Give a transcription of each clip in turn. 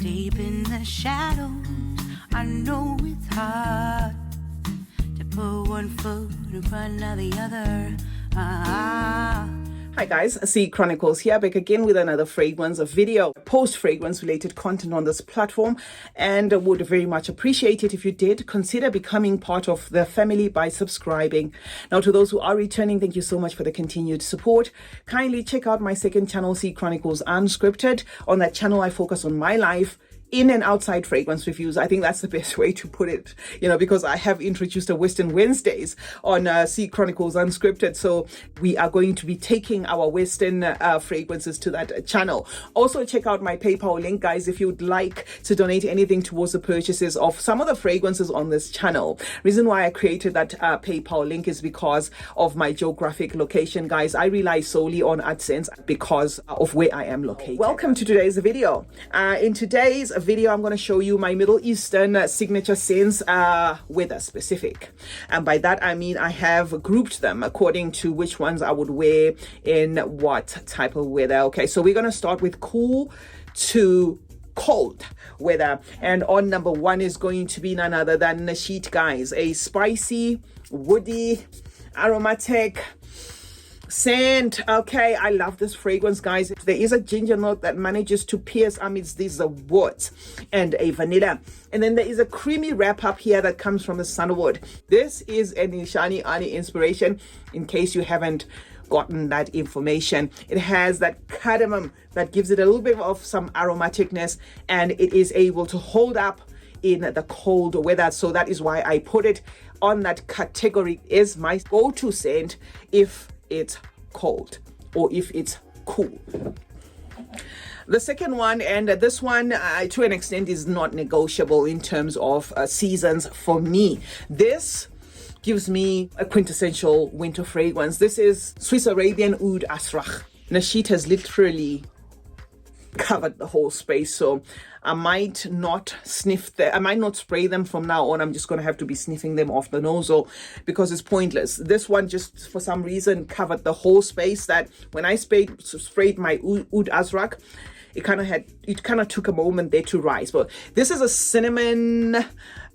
Deep in the shadows, I know it's hard to put one foot in front of the other. Hi guys, CeeChronicles here, back again with another fragrance video, post-fragrance related content on this platform, and would very much appreciate it if you did consider becoming part of the family by subscribing. Now, to those who are returning, thank you so much for the continued support. Kindly check out my second channel, CeeChronicles Unscripted. On that channel, I focus on my life in and outside fragrance reviews. I think that's the best way to put it, because I have introduced a Western Wednesdays on CeeChronicles Unscripted. So we are going to be taking our Western fragrances to that channel. Also, check out my PayPal link, guys, if you would like to donate anything towards the purchases of some of the fragrances on this channel. Reason why I created that PayPal link is because of my geographic location, guys. I rely solely on AdSense because of where I am located. Welcome to today's video. In today's video, I'm going to show you my Middle Eastern signature scents, weather specific, and by that I mean I have grouped them according to which ones I would wear in what type of weather. Okay, so we're going to start with cool to cold weather, and on number one is going to be none other than Nit Guys, a spicy, woody, aromatic scent. Okay, I love this fragrance, guys. There is a ginger note that manages to pierce amidst these woods and a vanilla, and then there is a creamy wrap up here that comes from the sandalwood. This is an Nishani Ani inspiration, in case you haven't gotten that information. It has that cardamom that gives it a little bit of some aromaticness, and it is able to hold up in the cold weather. So that is why I put it on that category. It is my go-to scent if it's cold or if it's cool. The second one, and this one to an extent is not negotiable in terms of seasons for me. This gives me a quintessential winter fragrance. This is Swiss Arabian Oud Asrach. Nashit has literally covered the whole space, so I might not spray them from now on. I'm just going to have to be sniffing them off the nozzle because it's pointless. This one just for some reason covered the whole space, that when I sprayed my Oud Asrach, it kind of took a moment there to rise. But this is a cinnamon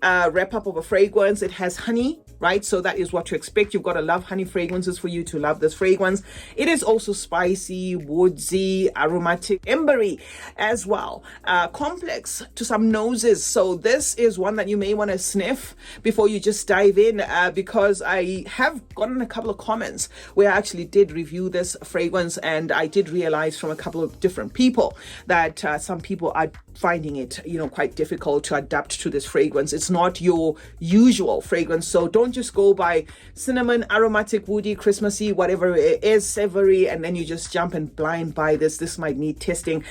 wrap up of a fragrance. It has honey, right? So that is what to expect. You've got to love honey fragrances for you to love this fragrance. It is also spicy, woodsy, aromatic, embery as well. Complex to some noses. So this is one that you may want to sniff before you just dive in, because I have gotten a couple of comments where I actually did review this fragrance, and I did realize from a couple of different people that some people are finding it, quite difficult to adapt to this fragrance. It's not your usual fragrance, so don't just go by cinnamon, aromatic, woody, Christmassy, whatever it is, savory, and then you just jump and blind buy this. This might need testing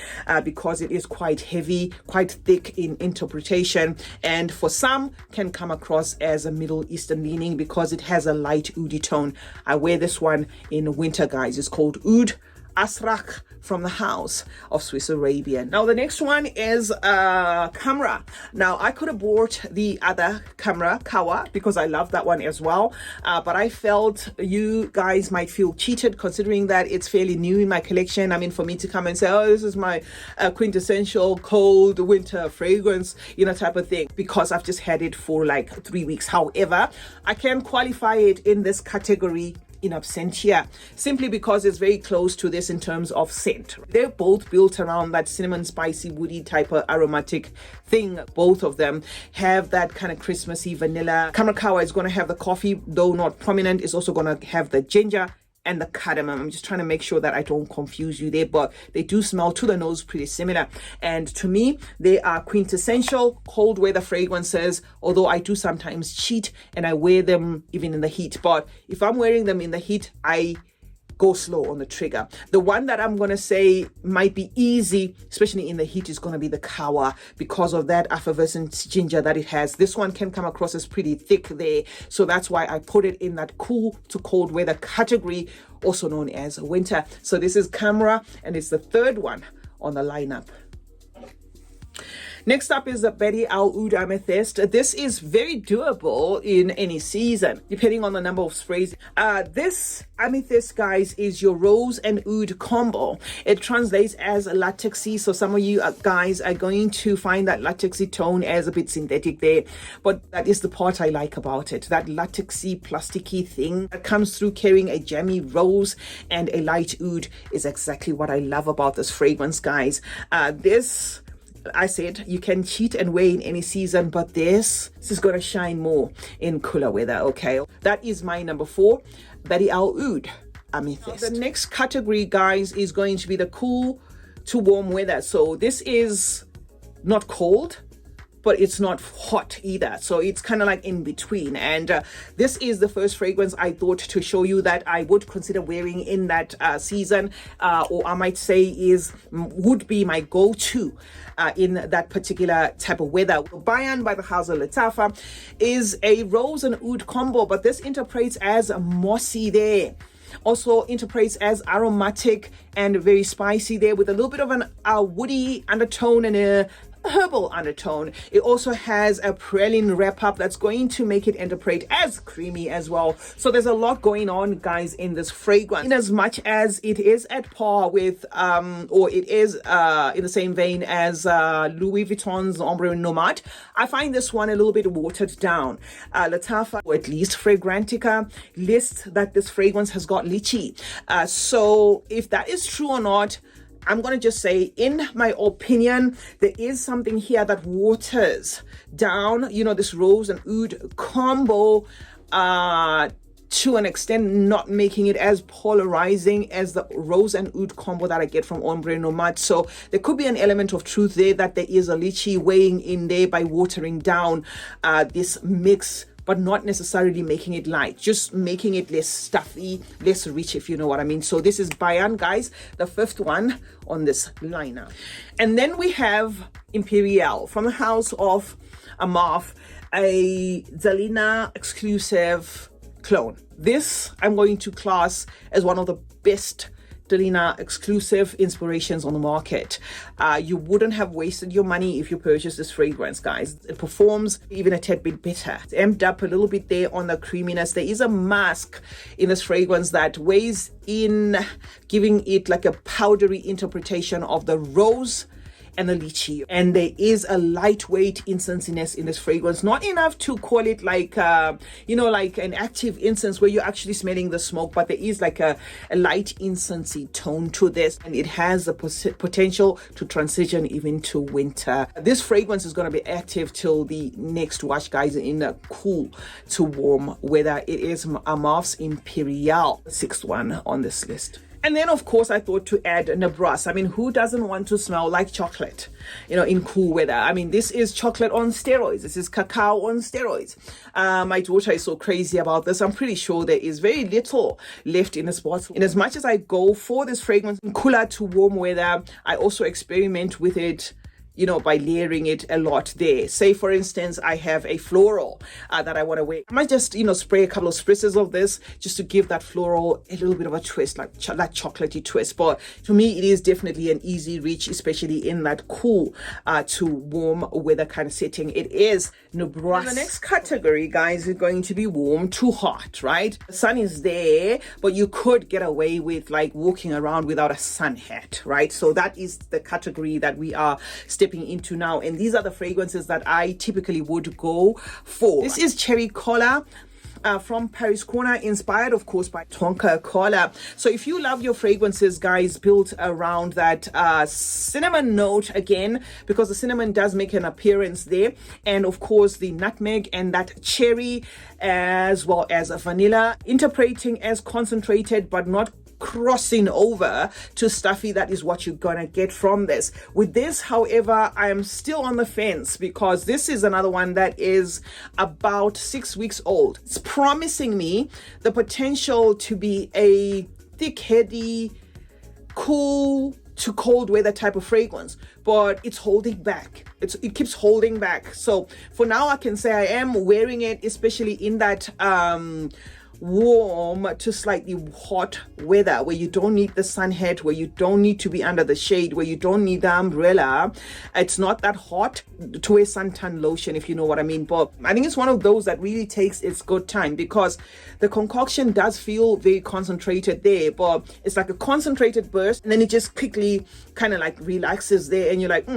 because it is quite heavy, quite thick in interpretation, and for some can come across as a Middle Eastern leaning because it has a light oudi tone. I wear this one in winter, guys. It's called Oud Asrach from the house of Swiss Arabian. Now the next one is Camera. Now I could have bought the other Camera Kawa because I love that one as well, but I felt you guys might feel cheated considering that it's fairly new in my collection. I mean, for me to come and say, oh, this is my quintessential cold winter fragrance, type of thing, because I've just had it for like 3 weeks. However, I can qualify it in this category in absentia, simply because it's very close to this in terms of scent. They're both built around that cinnamon, spicy, woody type of aromatic thing. Both of them have that kind of Christmassy vanilla. Kawa is going to have the coffee, though not prominent. It's also going to have the ginger and the cardamom. I'm just trying to make sure that I don't confuse you there, but they do smell to the nose pretty similar. And to me, they are quintessential cold weather fragrances, although I do sometimes cheat and I wear them even in the heat. But if I'm wearing them in the heat, I go slow on the trigger. The one that I'm going to say might be easy, especially in the heat, is going to be the Kawa because of that effervescent ginger that it has. This one can come across as pretty thick there. So that's why I put it in that cool to cold weather category, also known as winter. So this is Camera, and it's the third one on the lineup. Next up is the Betty Al Oud Amethyst. This is very doable in any season, depending on the number of sprays. This Amethyst, guys, is your rose and oud combo. It translates as latexy, so some of you guys are going to find that latexy tone as a bit synthetic there, but that is the part I like about it. That latexy, plasticky thing that comes through carrying a jammy rose and a light oud is exactly what I love about this fragrance, guys. This, I said, you can cheat and wear in any season, but this is going to shine more in cooler weather, okay? That is my number 4, Betty Al Oud Amethyst. Now, the next category, guys, is going to be the cool to warm weather. So this is not cold, but it's not hot either, so it's kind of like in between. And this is the first fragrance I thought to show you that I would consider wearing in that season, or I might say would be my go-to in that particular type of weather. Bayan by the house of Lattafa is a rose and oud combo, but this interprets as mossy there. Also interprets as aromatic and very spicy there, with a little bit of a woody undertone and a herbal undertone. It also has a praline wrap up that's going to make it interpret as creamy as well. So there's a lot going on, guys, in this fragrance. In as much as it is at par with or it is in the same vein as Louis Vuitton's Ombre Nomade, I find this one a little bit watered down. Lattafa, or at least Fragrantica, lists that this fragrance has got lychee. So if that is true or not, I'm going to just say, in my opinion, there is something here that waters down, you know, this rose and oud combo to an extent, not making it as polarizing as the rose and oud combo that I get from Ombre Nomade. So there could be an element of truth there, that there is a lychee weighing in there by watering down this mix, but not necessarily making it light, just making it less stuffy, less rich, if you know what I mean. So this is Bayan, guys, the 5th one on this lineup. And then we have Imperial from the house of Amarth, a Zelina exclusive clone. This I'm going to class as one of the best Delina exclusive inspirations on the market. You wouldn't have wasted your money if you purchased this fragrance, guys. It performs even a tad bit better. It's amped up a little bit there on the creaminess. There is a mask in this fragrance that weighs in, giving it like a powdery interpretation of the rose and the lychee, and there is a lightweight incensiness in this fragrance, not enough to call it like you know, like an active incense where you're actually smelling the smoke, but there is like a light incensey tone to this, and it has the potential to transition even to winter. This fragrance is going to be active till the next wash, guys, in the cool to warm weather. It is Amarth's Imperial, the 6th one on this list. And then, of course, I thought to add Nebras. I mean, who doesn't want to smell like chocolate, you know, in cool weather? I mean, this is chocolate on steroids. This is cacao on steroids. My daughter is so crazy about this. I'm pretty sure there is very little left in this bottle. In as much as I go for this fragrance in cooler to warm weather, I also experiment with it, you know, by layering it a lot there. Say, for instance, I have a floral that I want to wear. I might just, you know, spray a couple of spritz of this just to give that floral a little bit of a twist, like that chocolatey twist. But to me, it is definitely an easy reach, especially in that cool to warm weather kind of setting. It is Nebras. The next category, guys, is going to be warm to hot, right? The sun is there, but you could get away with like walking around without a sun hat, right? So that is the category that we are stepping into now, and these are the fragrances that I typically would go for. This is Cherry Cola from Paris Corner, inspired of course by Tonka Cola. So if you love your fragrances, guys, built around that cinnamon note, again, because the cinnamon does make an appearance there, and of course the nutmeg and that cherry, as well as a vanilla, interpreting as concentrated but not crossing over to stuffy, that is what you're gonna get from this. With this, however, I am still on the fence, because this is another one that is about 6 weeks old. It's promising me the potential to be a thick, heady, cool to cold weather type of fragrance, but it's holding back. It keeps holding back. So for now, I can say I am wearing it, especially in that warm to slightly hot weather, where you don't need the sun hat, where you don't need to be under the shade, where you don't need the umbrella. It's not that hot to wear suntan lotion, if you know what I mean. But I think it's one of those that really takes its good time, because the concoction does feel very concentrated there, but it's like a concentrated burst, and then it just quickly kind of like relaxes there, and you're like,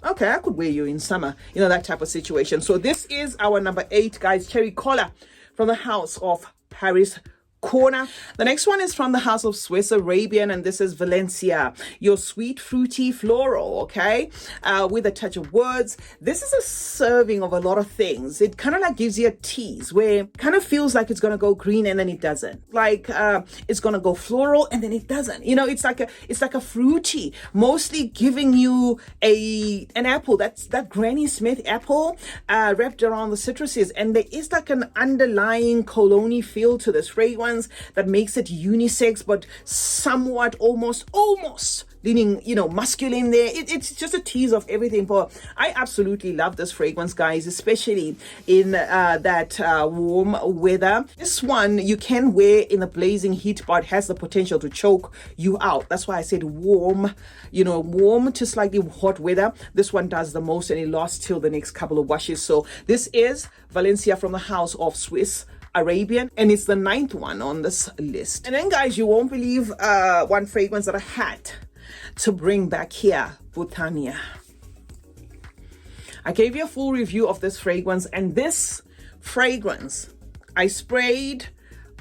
okay, I could wear you in summer, you know, that type of situation. So this is our number 8, guys, Cherry Cola from the house of Paris Corner. The next one is from the house of Swiss Arabian, and this is Valencia, your sweet fruity floral, okay, with a touch of words. This is a serving of a lot of things. It kind of like gives you a tease where it kind of feels like it's gonna go green and then it doesn't, like it's gonna go floral and then it doesn't, you know. It's like a fruity, mostly giving you an apple, that's that Granny Smith apple wrapped around the citruses, and there is like an underlying cologne feel to this fragrance that makes it unisex, but somewhat almost leaning, you know, masculine there. It's just a tease of everything. But I absolutely love this fragrance, guys, especially in that warm weather. This one you can wear in the blazing heat, but has the potential to choke you out. That's why I said warm, you know, warm to slightly hot weather. This one does the most, and it lasts till the next couple of washes. So this is Valencia from the house of Swiss Arabian, and it's the 9th one on this list. And then, guys, you won't believe one fragrance that I had to bring back here, Botania. I gave you a full review of this fragrance, and this fragrance I sprayed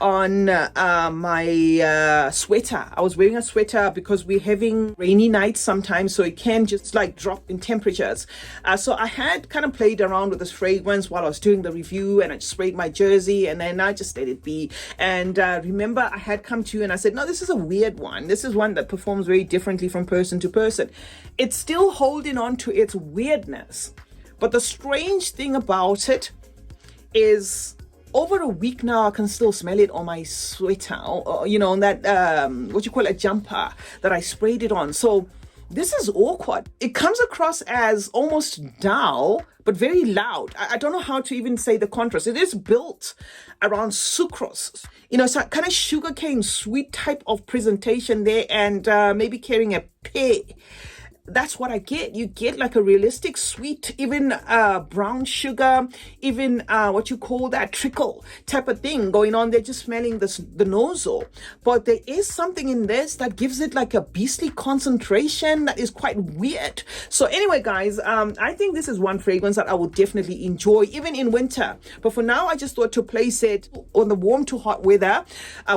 on my sweater. I was wearing a sweater because we're having rainy nights sometimes, so it can just like drop in temperatures. So I had kind of played around with this fragrance while I was doing the review, and I just sprayed my jersey, and then I just let it be. And remember, I had come to you and I said, no, this is a weird one. This is one that performs very differently from person to person. It's still holding on to its weirdness, but the strange thing about it is, over a week now, I can still smell it on my sweater, or, you know, on that, what you call a jumper that I sprayed it on. So this is awkward. It comes across as almost dull, but very loud. I don't know how to even say the contrast. It is built around sucrose. You know, it's a kind of sugarcane sweet type of presentation there, and maybe carrying a pear. That's what I get. You get like a realistic sweet, even brown sugar, even what you call that trickle type of thing going on there, just smelling the nozzle. But there is something in this that gives it like a beastly concentration that is quite weird. So anyway, guys, I think this is one fragrance that I would definitely enjoy even in winter. But for now, I just thought to place it on the warm to hot weather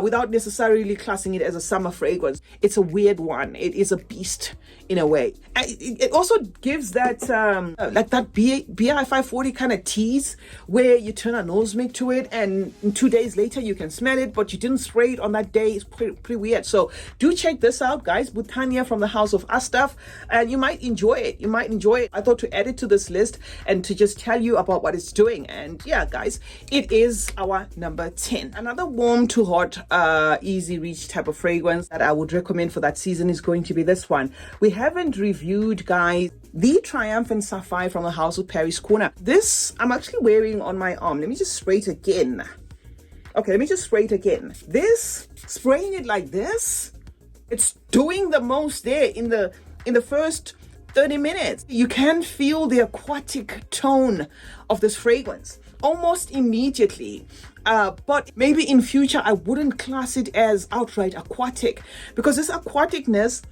without necessarily classing it as a summer fragrance. It's a weird one. It is a beast in a way. It also gives that like that BI 540 kind of tease where you turn a nose make to it, and 2 days later you can smell it, but you didn't spray it on that day. It's pretty weird. So do check this out, guys. Botania from the house of Astaf, and you might enjoy it. You might enjoy it. I thought to add it to this list and to just tell you about what it's doing. And yeah, guys, it is our number 10. Another warm to hot, easy reach type of fragrance that I would recommend for that season is going to be this one. We haven't reviewed, guys, the Triumphant Sapphire from the house of Paris Corner. This I'm actually wearing on my arm. Let me just spray it again. Okay, let me just spray it again. This, spraying it like this, it's doing the most there in the first 30 minutes. You can feel the aquatic tone of this fragrance almost immediately. But maybe in future I wouldn't class it as outright aquatic, because this aquaticness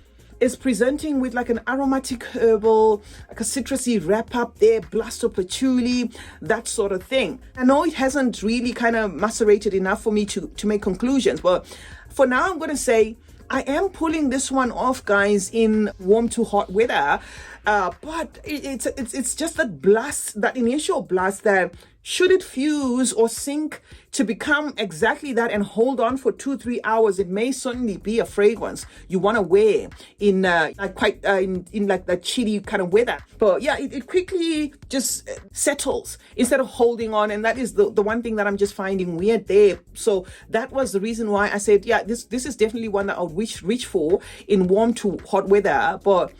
is presenting with like an aromatic herbal, like a citrusy wrap up there, blast of patchouli, that sort of thing. I know it hasn't really kind of macerated enough for me to make conclusions, but for now I'm going to say I am pulling this one off, guys, in warm to hot weather. But it's just that blast, that initial blast that should it fuse or sink to become exactly that and hold on for 2-3 hours, it may certainly be a fragrance you want to wear in in like that chilly kind of weather. But yeah, it quickly just settles instead of holding on, and that is the one thing that I'm just finding weird there. So that was the reason why I said, yeah, this is definitely one that I would reach for in warm to hot weather. But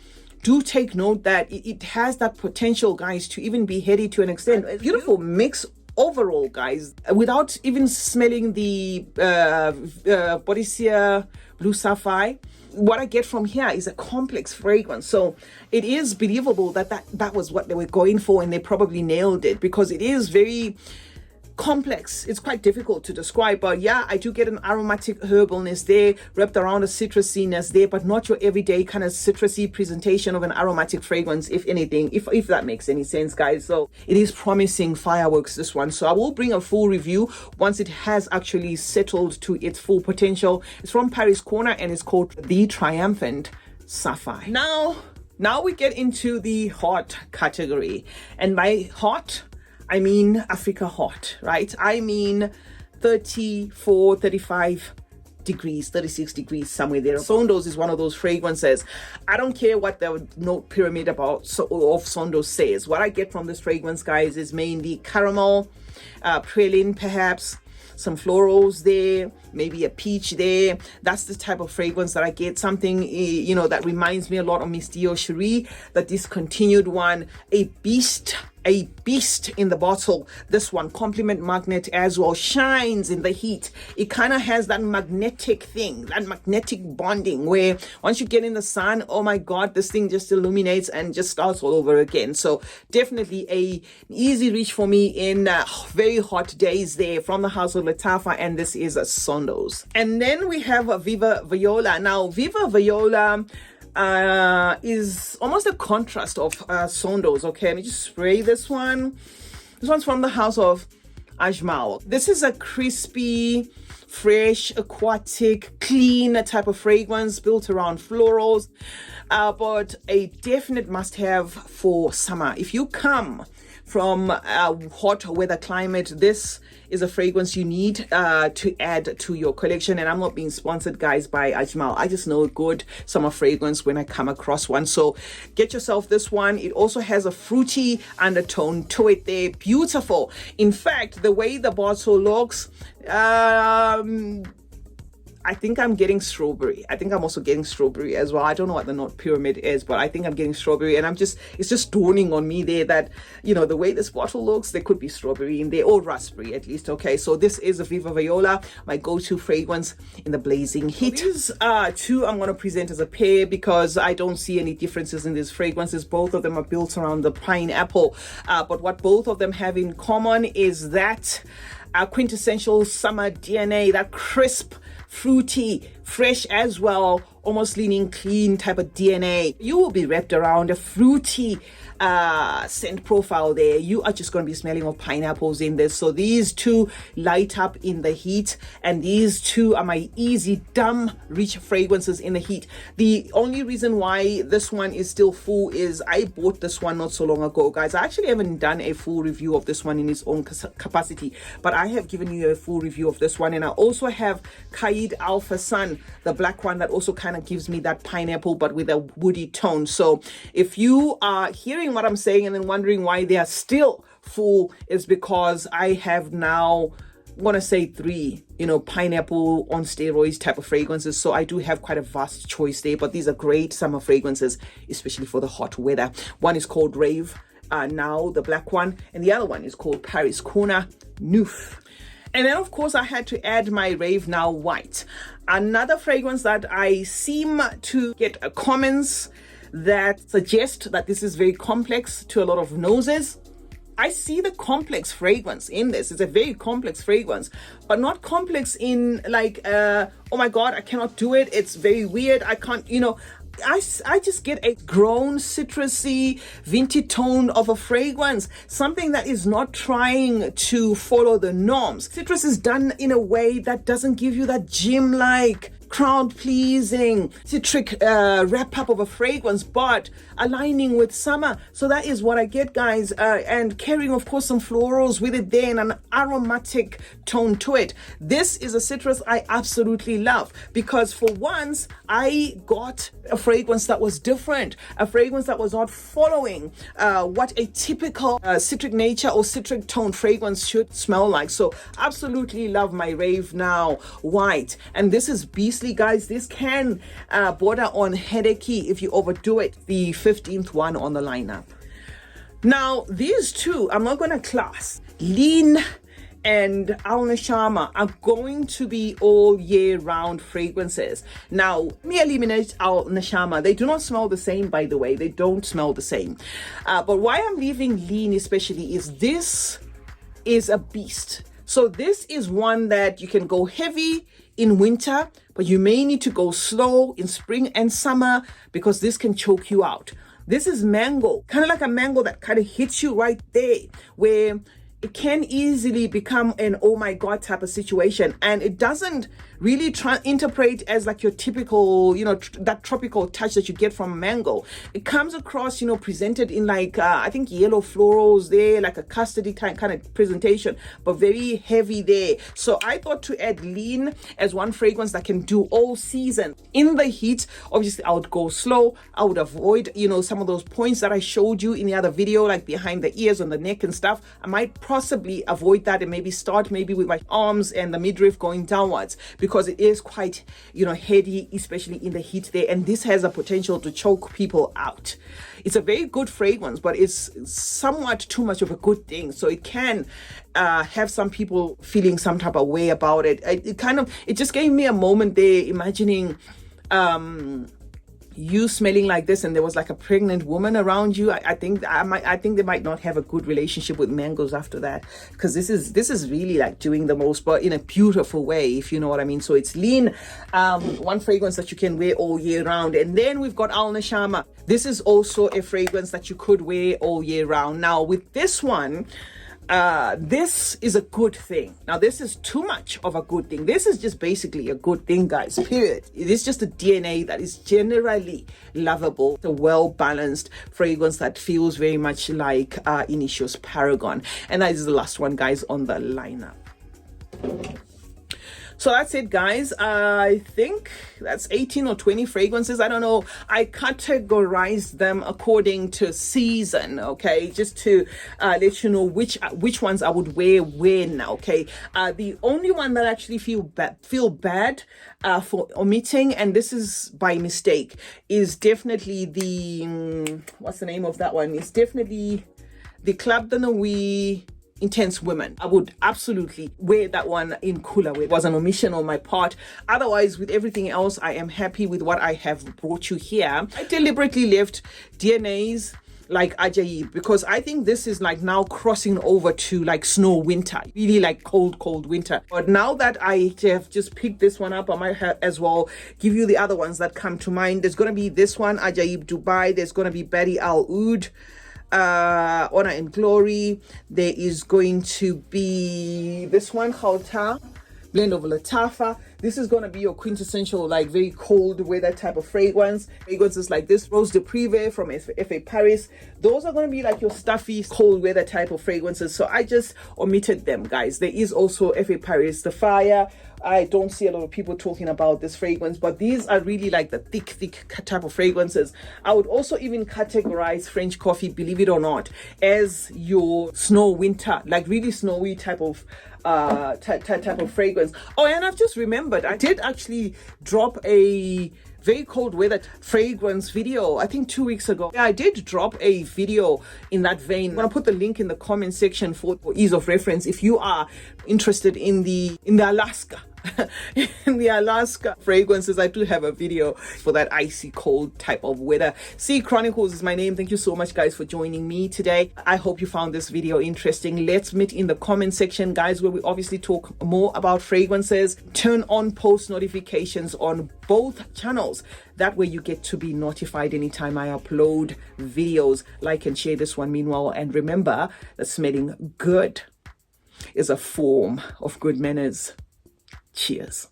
do take note that it has that potential, guys, to even be heady to an extent. A beautiful mix overall, guys, without even smelling the Bodysia Blue Sapphire, what I get from here is a complex fragrance. So it is believable that was what they were going for, and they probably nailed it, because it is very complex. It's quite difficult to describe, but yeah, I do get an aromatic herbalness there, wrapped around a citrusiness there, but not your everyday kind of citrusy presentation of an aromatic fragrance, if anything, if that makes any sense, guys. So it is promising fireworks, this one. So I will bring a full review once it has actually settled to its full potential. It's from Paris Corner, and it's called the Triumphant Sapphire. Now we get into the hot category, and by hot I mean Africa hot, right? I mean 34, 35 degrees, 36 degrees, somewhere there. Sondos is one of those fragrances. I don't care what the note pyramid of Sondos says. What I get from this fragrance, guys, is mainly caramel, praline perhaps, some florals there, maybe a peach there. That's the type of fragrance that I get. Something, you know, that reminds me a lot of Mystio Cherie, the discontinued one. A beast in the bottle. This one, compliment magnet as well, shines in the heat. It kind of has that magnetic thing, that magnetic bonding, where once you get in the sun, oh my god, this thing just illuminates and just starts all over again. So definitely an easy reach for me in very hot days there, from the house of Lattafa, and this is a Sondos. And then we have a Viva Viola. Now Viva Viola is almost a contrast of Sondos. Okay, let me just spray this one. This one's from the house of Ajmal. This is a crispy, fresh, aquatic, clean type of fragrance built around florals, but a definite must-have for summer. If you come from a hot weather climate, this is a fragrance you need to add to your collection. And I'm not being sponsored, guys, by Ajmal. I just know a good summer fragrance when I come across one. So get yourself this one. It also has a fruity undertone to it there. Beautiful. In fact, the way the bottle looks, I think I'm getting strawberry. I think I'm also getting strawberry as well. I don't know what the note pyramid is, but I think I'm getting strawberry, and it's just dawning on me there that, you know, the way this bottle looks, there could be strawberry in there, or raspberry at least. Okay, so this is a Viva Viola, my go-to fragrance in the blazing heat. So these two I'm going to present as a pair, because I don't see any differences in these fragrances. Both of them are built around the pineapple, but what both of them have in common is that quintessential summer DNA, that crisp, fruity, fresh as well, almost leaning clean type of DNA. You will be wrapped around a fruity scent profile there. You are just going to be smelling of pineapples in this. So these two light up in the heat, and these two are my easy dumb rich fragrances in the heat. The only reason why this one is still full is I bought this one not so long ago, guys. I actually haven't done a full review of this one in its own capacity, but I have given you a full review of this one. And I also have Kaid Alpha Sun, the black one, that also kind of gives me that pineapple but with a woody tone. So if you are hearing what I'm saying and then wondering why they are still full, is because I have now, I want to say 3, you know, pineapple on steroids type of fragrances. So I do have quite a vast choice there, but these are great summer fragrances, especially for the hot weather. One is called Rave, now the black one, and the other one is called Paris Corner Neuf. And then, of course, I had to add my Rave Now White, another fragrance that I seem to get comments that suggest that this is very complex to a lot of noses. I see the complex fragrance in this. It's a very complex fragrance, but not complex in like, oh my God, I cannot do it. It's very weird. I can't, you know, I just get a grown citrusy vintage tone of a fragrance, something that is not trying to follow the norms. Citrus is done in a way that doesn't give you that gym-like, crowd-pleasing citric wrap up of a fragrance, but aligning with summer. So that is what I get, guys, and carrying, of course, some florals with it there and an aromatic tone to it. This is a citrus I absolutely love, because for once I got a fragrance that was different, a fragrance that was not following what a typical citric nature or citric tone fragrance should smell like. So absolutely love my Rave Now White, and this is beastly, guys. This can border on headachy if you overdo it. The 15th one on the lineup. Now these two I'm not going to class. Lean and Al Nashama are going to be all year round fragrances. Now, let me eliminate Al Nashama. They do not smell the same, by the way. They don't smell the same. But why I'm leaving Lean especially is this is a beast. So this is one that you can go heavy in winter, but you may need to go slow in spring and summer because this can choke you out. This is mango, kind of like a mango that kind of hits you right there, where it can easily become an oh my god type of situation, and it doesn't really interpret as like your typical, you know, that tropical touch that you get from mango. It comes across, you know, presented in like I think yellow florals there, like a custardy kind of presentation, but very heavy there. So I thought to add Lean as one fragrance that can do all season. In the heat, obviously I would go slow. I would avoid, you know, some of those points that I showed you in the other video, like behind the ears, on the neck and stuff. I might possibly avoid that and maybe start maybe with my arms and the midriff going downwards, because it is quite, you know, heady, especially in the heat there, and this has a potential to choke people out. It's a very good fragrance, but it's somewhat too much of a good thing, so it can have some people feeling some type of way about it. It just gave me a moment there imagining you smelling like this and there was like a pregnant woman around you. I think they might not have a good relationship with mangoes after that, because this is really like doing the most, but in a beautiful way, if you know what I mean. So it's Lean, one fragrance that you can wear all year round. And then we've got Al Nashama. This is also a fragrance that you could wear all year round. Now with this one, this is a good thing. Now this is too much of a good thing. This is just basically a good thing, guys, period. It is just a DNA that is generally lovable. It's a well-balanced fragrance that feels very much like Initio's Paragon. And that is the last one, guys, on the lineup. So that's it, guys. I think that's 18 or 20 fragrances. I don't know. I categorized them according to season, okay? Just to let you know which ones I would wear when, okay? The only one that I actually feel bad for omitting, and this is by mistake, is definitely the what's the name of that one? It's definitely the Club de Nuit Intense Women. I would absolutely wear that one in cooler. It was an omission on my part. Otherwise, with everything else, I am happy with what I have brought you here. I deliberately left DNAs like Ajaib, because I think this is like now crossing over to like snow winter, really like cold winter. But now that I have just picked this one up, I might have as well give you the other ones that come to mind. There's going to be this one, Ajaib Dubai. There's going to be Bari Al Oud, Honor and Glory. There is going to be this one, Khauta, blend of Lattafa. This is going to be your quintessential, like very cold weather type of fragrance. Fragrances like this, Rose de Privé from FA Paris. Those are going to be like your stuffy, cold weather type of fragrances. So I just omitted them, guys. There is also FA Paris, The Fire. I don't see a lot of people talking about this fragrance, but these are really like the thick type of fragrances. I would also even categorize French Coffee, believe it or not, as your snow winter, like really snowy type of fragrance. Oh, and I've just remembered, I did actually drop a very cold weather fragrance video, I think 2 weeks ago. Yeah, I did drop a video in that vein. I'm gonna put the link in the comment section for ease of reference if you are interested in the Alaska in the Alaska fragrances. I do have a video for that icy cold type of weather. CeeChronicles is my name. Thank you so much, guys, for joining me today. I hope you found this video interesting. Let's meet in the comment section, guys, where we obviously talk more about fragrances. Turn on post notifications on both channels. That way you get to be notified anytime I upload videos. Like and share this one meanwhile, and remember that smelling good is a form of good manners. Cheers.